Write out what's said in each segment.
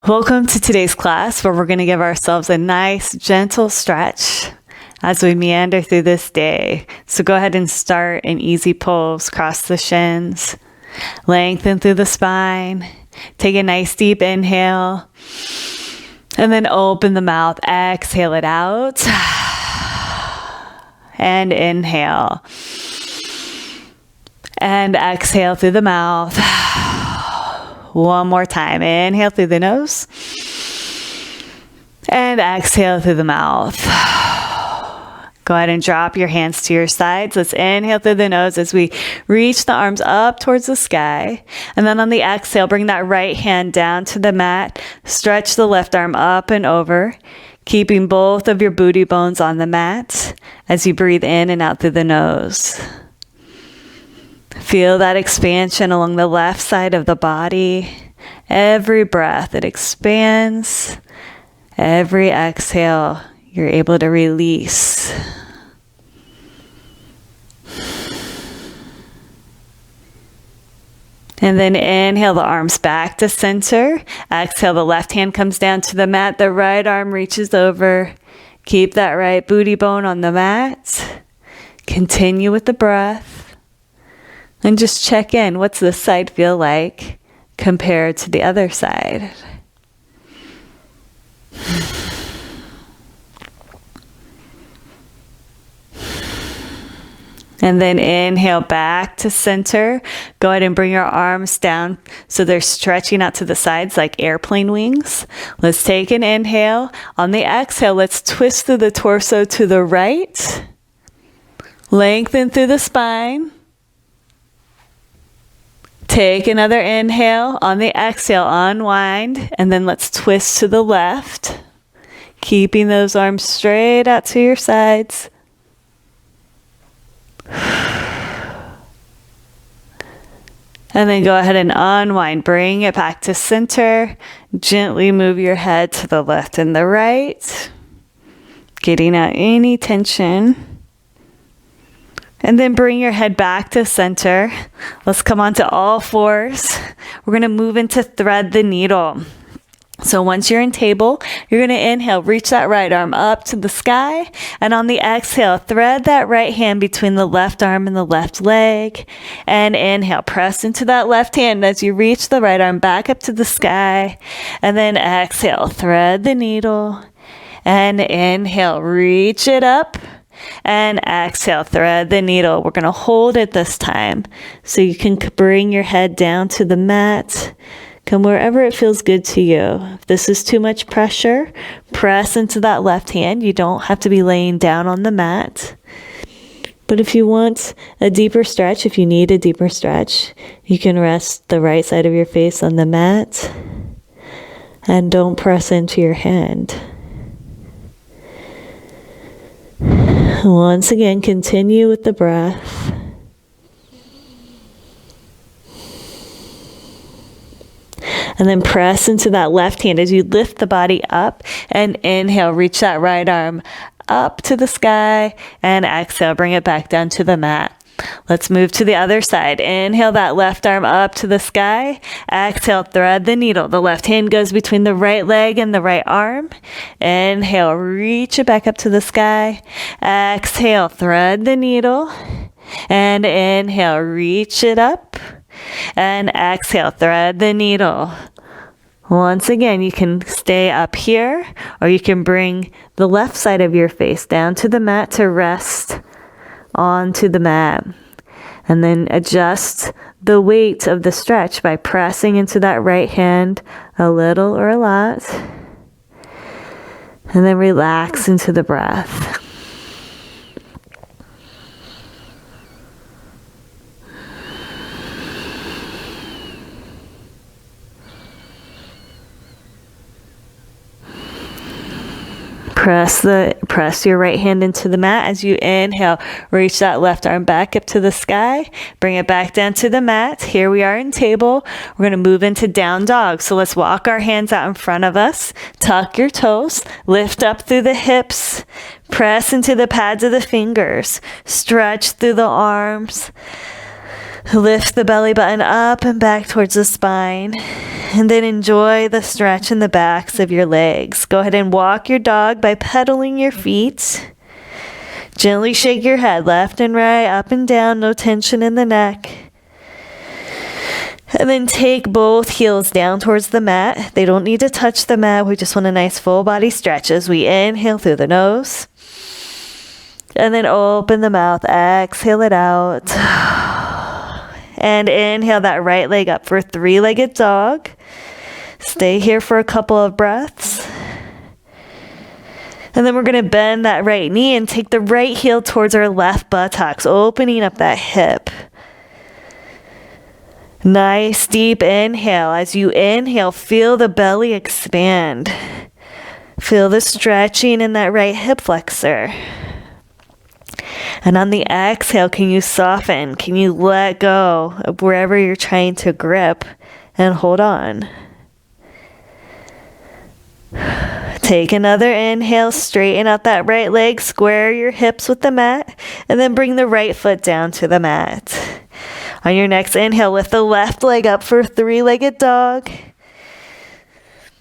Welcome to today's class where we're going to give ourselves a nice, gentle stretch as we meander through this day. So go ahead and start an easy pose. Cross the shins, lengthen through the spine. Take a nice deep inhale and then open the mouth. Exhale it out and inhale and exhale through the mouth. One more time. Inhale through the nose and exhale through the mouth. Go ahead and drop your hands to your sides. Let's inhale through the nose as we reach the arms up towards the sky. And then on the exhale, bring that right hand down to the mat. Stretch the left arm up and over, keeping both of your booty bones on the mat as you breathe in and out through the nose. Feel that expansion along the left side of the body. Every breath, it expands. Every exhale, you're able to release. And then inhale the arms back to center. Exhale, the left hand comes down to the mat. The right arm reaches over. Keep that right booty bone on the mat. Continue with the breath. And just check in. What's this side feel like compared to the other side? And then inhale back to center. Go ahead and bring your arms down so they're stretching out to the sides like airplane wings. Let's take an inhale. On the exhale, let's twist through the torso to the right. Lengthen through the spine. Take another inhale. On the exhale, unwind. And then let's twist to the left. Keeping those arms straight out to your sides. And then go ahead and unwind. Bring it back to center. Gently move your head to the left and the right. Getting out any tension. And then bring your head back to center. Let's come onto all fours. We're going to move into thread the needle. So once you're in table, you're going to inhale, reach that right arm up to the sky. And on the exhale, thread that right hand between the left arm and the left leg. And inhale, press into that left hand as you reach the right arm back up to the sky. And then exhale, thread the needle. And inhale, reach it up. And exhale, thread the needle. We're going to hold it this time. So you can bring your head down to the mat. Come wherever it feels good to you. If this is too much pressure, press into that left hand. You don't have to be laying down on the mat. But if you want a deeper stretch, if you need a deeper stretch, you can rest the right side of your face on the mat. And don't press into your hand. Once again, continue with the breath. And then press into that left hand as you lift the body up and inhale, reach that right arm up to the sky and exhale, bring it back down to the mat. Let's move to the other side. Inhale that left arm up to the sky. Exhale, thread the needle. The left hand goes between the right leg and the right arm. Inhale, reach it back up to the sky. Exhale, thread the needle. And inhale, reach it up. And exhale, thread the needle. Once again, you can stay up here or you can bring the left side of your face down to the mat to rest onto the mat. And then adjust the weight of the stretch by pressing into that right hand a little or a lot. And then relax into the breath. Press your right hand into the mat as you inhale. Reach that left arm back up to the sky. Bring it back down to the mat. Here we are in table. We're going to move into down dog. So let's walk our hands out in front of us. Tuck your toes. Lift up through the hips. Press into the pads of the fingers. Stretch through the arms. Lift the belly button up and back towards the spine. And then enjoy the stretch in the backs of your legs. Go ahead and walk your dog by pedaling your feet. Gently shake your head left and right, up and down, no tension in the neck. And then take both heels down towards the mat. They don't need to touch the mat. We just want a nice full body stretch as we inhale through the nose. And then open the mouth, exhale it out. And inhale that right leg up for three-legged dog. Stay here for a couple of breaths. And then we're going to bend that right knee and take the right heel towards our left buttocks, opening up that hip. Nice deep inhale. As you inhale, feel the belly expand. Feel the stretching in that right hip flexor. And on the exhale, can you soften? Can you let go of wherever you're trying to grip and hold on? Take another inhale, straighten out that right leg, square your hips with the mat, and then bring the right foot down to the mat. On your next inhale, lift the left leg up for three-legged dog.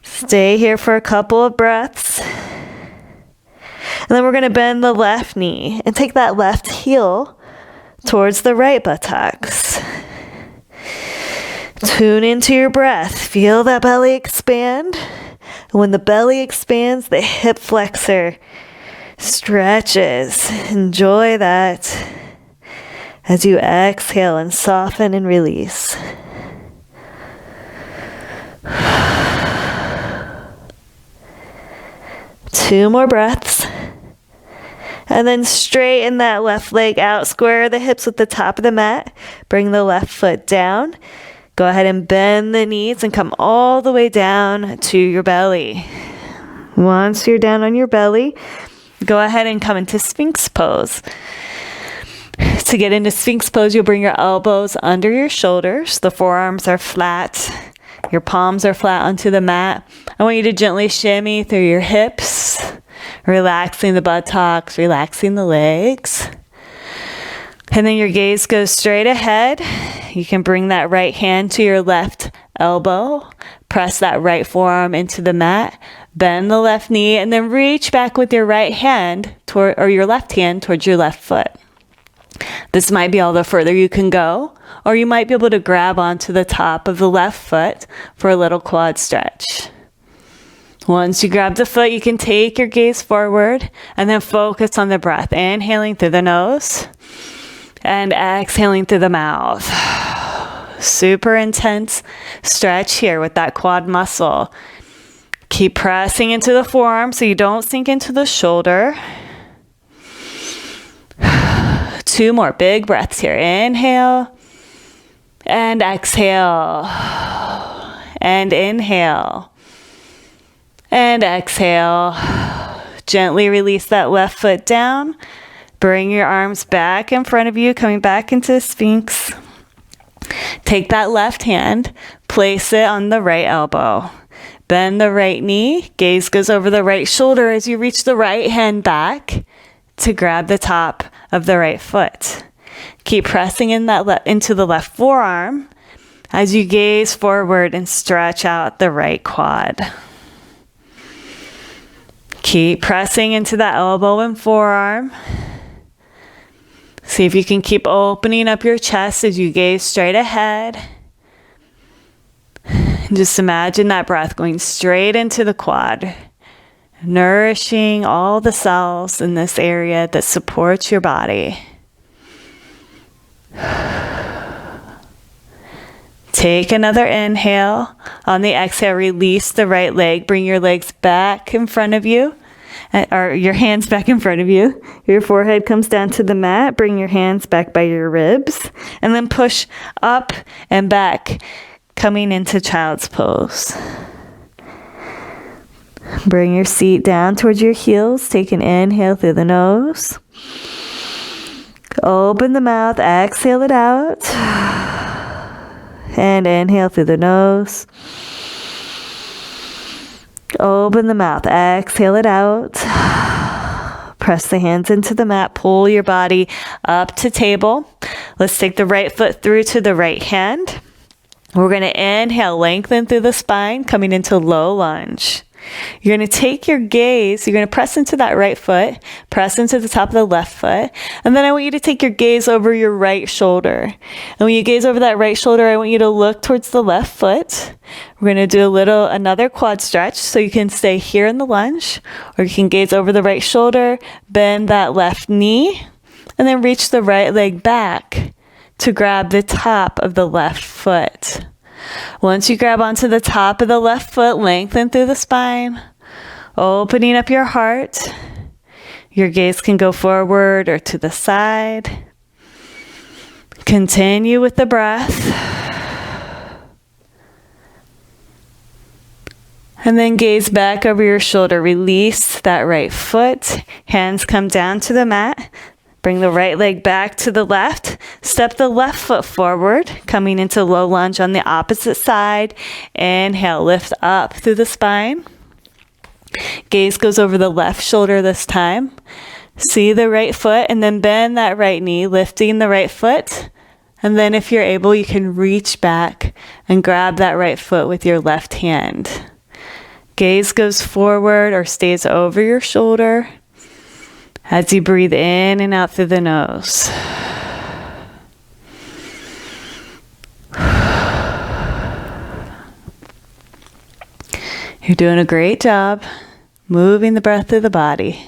Stay here for a couple of breaths. And then we're going to bend the left knee and take that left heel towards the right buttocks. Tune into your breath. Feel that belly expand. And when the belly expands, the hip flexor stretches. Enjoy that as you exhale and soften and release. Two more breaths. And then straighten that left leg out. Square the hips with the top of the mat. Bring the left foot down. Go ahead and bend the knees and come all the way down to your belly. Once you're down on your belly, go ahead and come into Sphinx pose. To get into Sphinx pose, you'll bring your elbows under your shoulders. The forearms are flat. Your palms are flat onto the mat. I want you to gently shimmy through your hips, relaxing the buttocks, relaxing the legs. And then your gaze goes straight ahead. You can bring that right hand to your left elbow. Press that right forearm into the mat. Bend the left knee and then reach back with your right hand or your left hand towards your left foot. This might be all the further you can go, or you might be able to grab onto the top of the left foot for a little quad stretch. Once you grab the foot, you can take your gaze forward and then focus on the breath. Inhaling through the nose and exhaling through the mouth. Super intense stretch here with that quad muscle. Keep pressing into the forearm so you don't sink into the shoulder. Two more big breaths here. Inhale and exhale. And inhale. And exhale. Gently release that left foot down. Bring your arms back in front of you, coming back into Sphinx. Take that left hand, place it on the right elbow. Bend the right knee. Gaze goes over the right shoulder as you reach the right hand back to grab the top of the right foot. Keep pressing into the left forearm as you gaze forward and stretch out the right quad. Keep pressing into that elbow and forearm. See if you can keep opening up your chest as you gaze straight ahead. And just imagine that breath going straight into the quad, nourishing all the cells in this area that supports your body. Take another inhale. On the exhale, release the right leg. Bring your legs back in front of you, or your hands back in front of you. Your forehead comes down to the mat. Bring your hands back by your ribs, and then push up and back, coming into child's pose. Bring your seat down towards your heels. Take an inhale through the nose. Open the mouth, exhale it out. And inhale through the nose. Open the mouth, exhale it out. Press the hands into the mat, pull your body up to table. Let's take the right foot through to the right hand. We're going to inhale, lengthen through the spine, coming into low lunge. You're going to take your gaze, you're going to press into that right foot, press into the top of the left foot, and then I want you to take your gaze over your right shoulder. And when you gaze over that right shoulder, I want you to look towards the left foot. We're going to do another quad stretch, so you can stay here in the lunge, or you can gaze over the right shoulder, bend that left knee, and then reach the right leg back to grab the top of the left foot. Once you grab onto the top of the left foot, lengthen through the spine, opening up your heart. Your gaze can go forward or to the side. Continue with the breath. And then gaze back over your shoulder. Release that right foot. Hands come down to the mat. Bring the right leg back to the left. Step the left foot forward, coming into low lunge on the opposite side. Inhale, lift up through the spine. Gaze goes over the left shoulder this time. See the right foot and then bend that right knee, lifting the right foot. And then if you're able, you can reach back and grab that right foot with your left hand. Gaze goes forward or stays over your shoulder as you breathe in and out through the nose. You're doing a great job moving the breath through the body.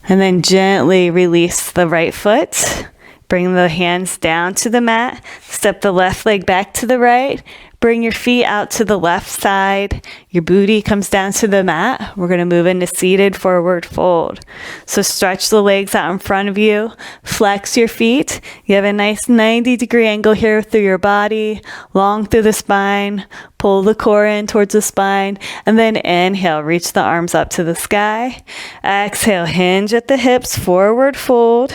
And then gently release the right foot. Bring the hands down to the mat. Step the left leg back to the right. Bring your feet out to the left side. Your booty comes down to the mat. We're going to move into seated forward fold. So stretch the legs out in front of you. Flex your feet. You have a nice 90-degree angle here through your body, long through the spine. Pull the core in towards the spine. And then inhale, reach the arms up to the sky. Exhale, hinge at the hips, forward fold.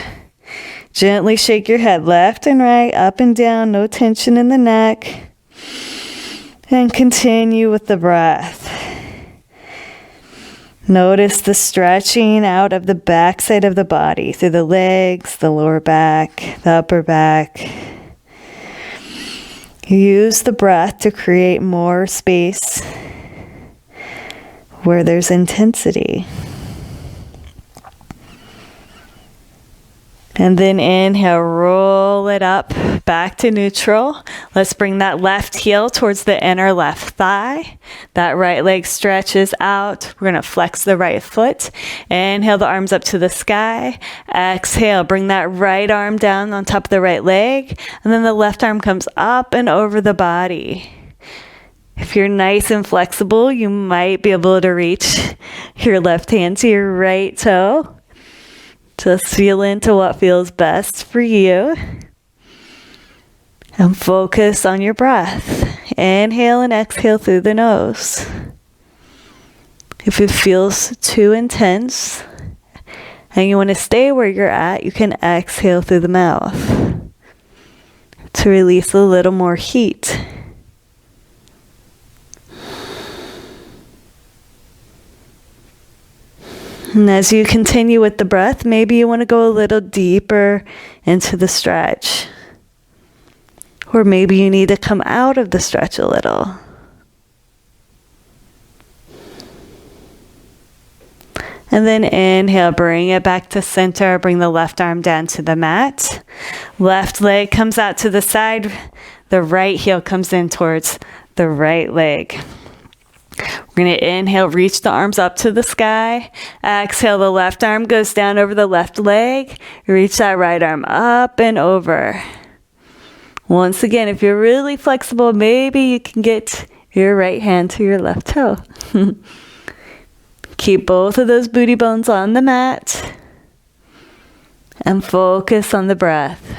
Gently shake your head left and right, up and down, no tension in the neck. And continue with the breath. Notice the stretching out of the backside of the body, through the legs, the lower back, the upper back. Use the breath to create more space where there's intensity. And then inhale, roll it up back to neutral. Let's bring that left heel towards the inner left thigh. That right leg stretches out. We're going to flex the right foot. Inhale the arms up to the sky. Exhale, bring that right arm down on top of the right leg. And then the left arm comes up and over the body. If you're nice and flexible, you might be able to reach your left hand to your right toe. Just feel into what feels best for you. And focus on your breath. Inhale and exhale through the nose. If it feels too intense and you want to stay where you're at, you can exhale through the mouth to release a little more heat. And as you continue with the breath, maybe you want to go a little deeper into the stretch. Or maybe you need to come out of the stretch a little. And then inhale, bring it back to center. Bring the left arm down to the mat. Left leg comes out to the side. The right heel comes in towards the right leg. We're going to inhale, reach the arms up to the sky. Exhale, the left arm goes down over the left leg. Reach that right arm up and over. Once again, if you're really flexible, maybe you can get your right hand to your left toe. Keep both of those booty bones on the mat. And focus on the breath.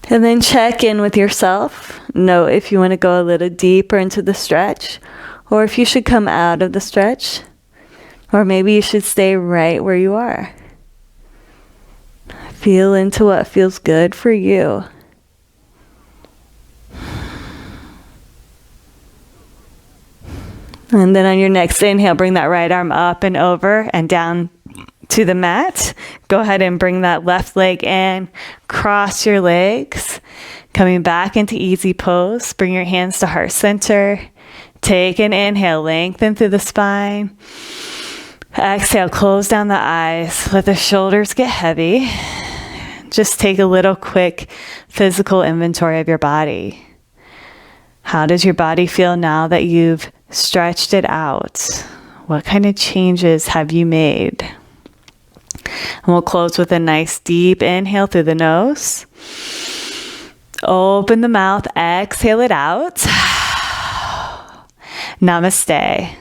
And then check in with yourself. Note if you want to go a little deeper into the stretch, or if you should come out of the stretch, or maybe you should stay right where you are. Feel into what feels good for you. And then on your next inhale, bring that right arm up and over and down to the mat. Go ahead and bring that left leg in, cross your legs, coming back into easy pose. Bring your hands to heart center. Take an inhale, lengthen through the spine. Exhale, close down the eyes. Let the shoulders get heavy. Just take a little quick physical inventory of your body. How does your body feel now that you've stretched it out? What kind of changes have you made? And we'll close with a nice deep inhale through the nose. Open the mouth, exhale it out. Namaste.